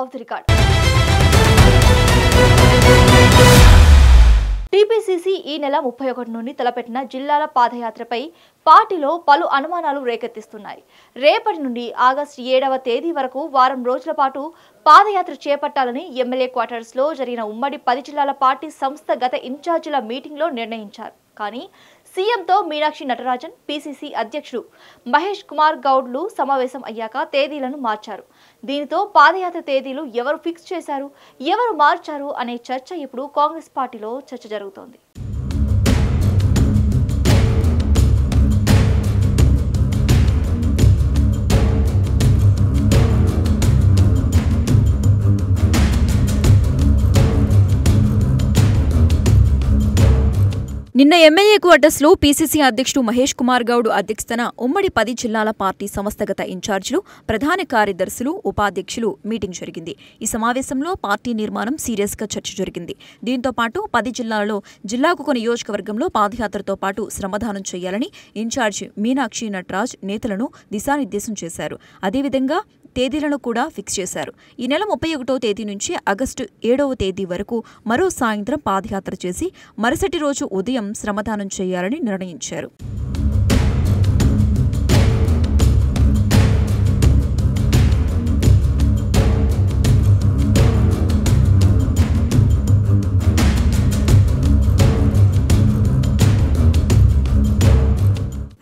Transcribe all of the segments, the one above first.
Of the record. TPCC ఈ నెల 31 నుండి తలపెట్టిన జిల్లాల పాదయాత్రపై పార్టీలో పలు అనుమానాలు రేకెత్తిస్తున్నాయి. రేపటి నుండి ఆగస్టు 7వ తేదీ వరకు వారం రోజుల పాటు పాదయాత్ర చేపట్టాలని ఎమ్మెల్యే క్వార్టర్స్ లో జరిగిన ఉమ్మడి 10 జిల్లాల పార్టీ సంస్థాగత ఇన్ఛార్జీల మీటింగ్ లో నిర్ణయించారు. కానీ సీఎంతో మీనాక్షి నటరాజన్, పీసీసీ అధ్యక్షుడు మహేష్ కుమార్ గౌడ్లు సమావేశం అయ్యాక తేదీలను మార్చారు. దీనితో పాదయాత్ర తేదీలు ఎవరు ఫిక్స్ చేశారు, ఎవరు మార్చారు అనే చర్చ ఇప్పుడు కాంగ్రెస్ పార్టీలో చర్చ జరుగుతోంది. నిన్న ఎమ్మెల్యే క్వార్టర్స్ లో పీసీసీ అధ్యక్షుడు మహేష్ కుమార్ గౌడ్ అధ్యక్షతన ఉమ్మడి 10 జిల్లాల పార్టీ సంస్థాగత ఇన్ఛార్జీలు, ప్రధాన కార్యదర్శులు, ఉపాధ్యక్షులు మీటింగ్ జరిగింది. ఈ సమావేశంలో పార్టీ నిర్మాణం సీరియస్ గా చర్చ జరిగింది. దీంతో పాటు 10 జిల్లాలలో జిల్లాకు ఒక నియోజకవర్గంలో పాదయాత్రతో పాటు శ్రమదానం చేయాలని ఇన్ఛార్జి మీనాక్షి నటరాజ్ నేతలను దిశానిర్దేశం చేశారు. అదేవిధంగా తేదీలను కూడా ఫిక్స్ చేశారు. ఈ నెల 31వ తేదీ నుంచి ఆగస్టు 7వ తేదీ వరకు మరో సాయంత్రం పాదయాత్ర చేసి మరుసటి రోజు ఉదయం శ్రమదానం చేయాలని నిర్ణయించారు.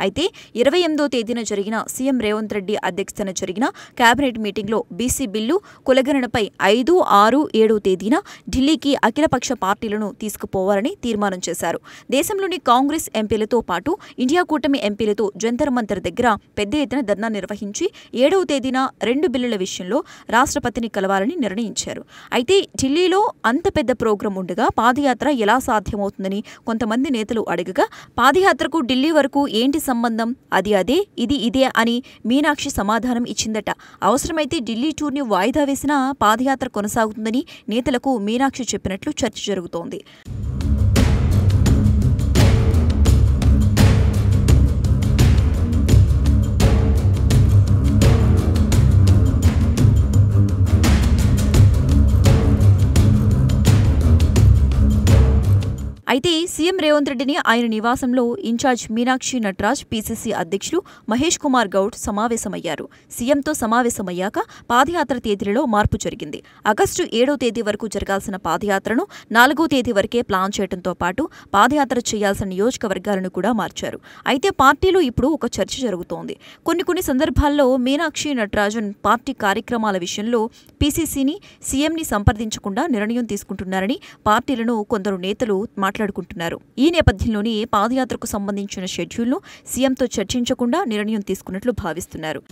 అయితే 28వ తేదీన జరిగిన సీఎం రేవంత్ రెడ్డి అధ్యక్షతన జరిగిన కేబినెట్ మీటింగ్లో బీసీ బిల్లు కులగణనపై 5, 6, 7వ తేదీన ఢిల్లీకి అఖిలపక్ష పార్టీలను తీసుకుపోవాలని తీర్మానం చేశారు. దేశంలోని కాంగ్రెస్ ఎంపీలతో పాటు ఇండియా కూటమి ఎంపీలతో జంతర్ మంతర్ దగ్గర పెద్ద ఎత్తున ధర్నా నిర్వహించి 7వ తేదీన 2 బిల్లుల విషయంలో రాష్ట్రపతిని కలవాలని నిర్ణయించారు. అయితే ఢిల్లీలో అంత పెద్ద ప్రోగ్రాం ఉండగా పాదయాత్ర ఎలా సాధ్యమవుతుందని కొంతమంది నేతలు అడగగా, పాదయాత్రకు ఢిల్లీ వరకు ఏంటి సంబంధం, అది అదే, ఇది ఇదే అని మీనాక్షి సమాధానం ఇచ్చిందట. అవసరమైతే ఢిల్లీ టూర్ని వాయిదా వేసినా పాదయాత్ర కొనసాగుతుందని నేతలకు మీనాక్షి చెప్పినట్లు చర్చ జరుగుతోంది. అయితే సీఎం రేవంత్ రెడ్డిని ఆయన నివాసంలో ఇన్ఛార్జ్ మీనాక్షి నటరాజ్, పీసీసీ అధ్యక్షులు మహేష్ కుమార్ గౌడ్ సమావేశమయ్యారు. సీఎంతో సమావేశమయ్యాక పాదయాత్ర తేదీలలో మార్పు జరిగింది. ఆగస్టు 7వ తేదీ వరకు జరగాల్సిన పాదయాత్రను 4వ తేదీ వరకే ప్లాన్ చేయడంతో పాటు పాదయాత్ర చేయాల్సిన నియోజకవర్గాలను కూడా మార్చారు. అయితే పార్టీలో ఇప్పుడు ఒక చర్చ జరుగుతోంది. కొన్ని సందర్భాల్లో మీనాక్షి నటరాజన్ పార్టీ కార్యక్రమాల విషయంలో పీసీసీని, సీఎంని సంప్రదించకుండా నిర్ణయం తీసుకుంటున్నారని పార్టీలను కొందరు నేతలు మాట్లాడుకుంటున్నారు. ఈ నేపథ్యంలోనే పాదయాత్రకు సంబంధించిన షెడ్యూల్ను సీఎంతో చర్చించకుండా నిర్ణయం తీసుకున్నట్లు భావిస్తున్నారు.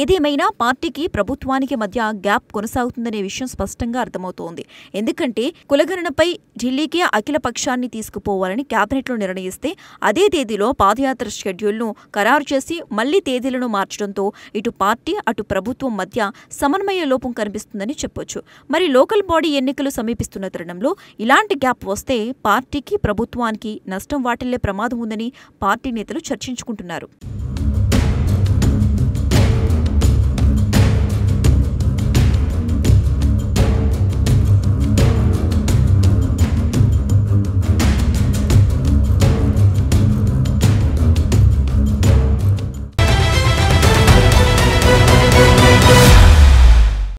ఏదేమైనా పార్టీకి ప్రభుత్వానికి మధ్య గ్యాప్ కొనసాగుతుందనే విషయం స్పష్టంగా అర్థమవుతోంది. ఎందుకంటే కులగణనపై ఢిల్లీకి అఖిల పక్షాన్ని తీసుకుపోవాలని కేబినెట్లో నిర్ణయిస్తే అదే తేదీలో పాదయాత్ర షెడ్యూల్ను ఖరారు చేసి మళ్లీ తేదీలను మార్చడంతో ఇటు పార్టీ, అటు ప్రభుత్వం మధ్య సమన్వయ లోపం కనిపిస్తుందని చెప్పొచ్చు. మరి లోకల్ బాడీ ఎన్నికలు సమీపిస్తున్న తరుణంలో ఇలాంటి గ్యాప్ వస్తే పార్టీకి, ప్రభుత్వానికి నష్టం వాటిల్లే ప్రమాదం ఉందని పార్టీ నేతలు చర్చించుకుంటున్నారు.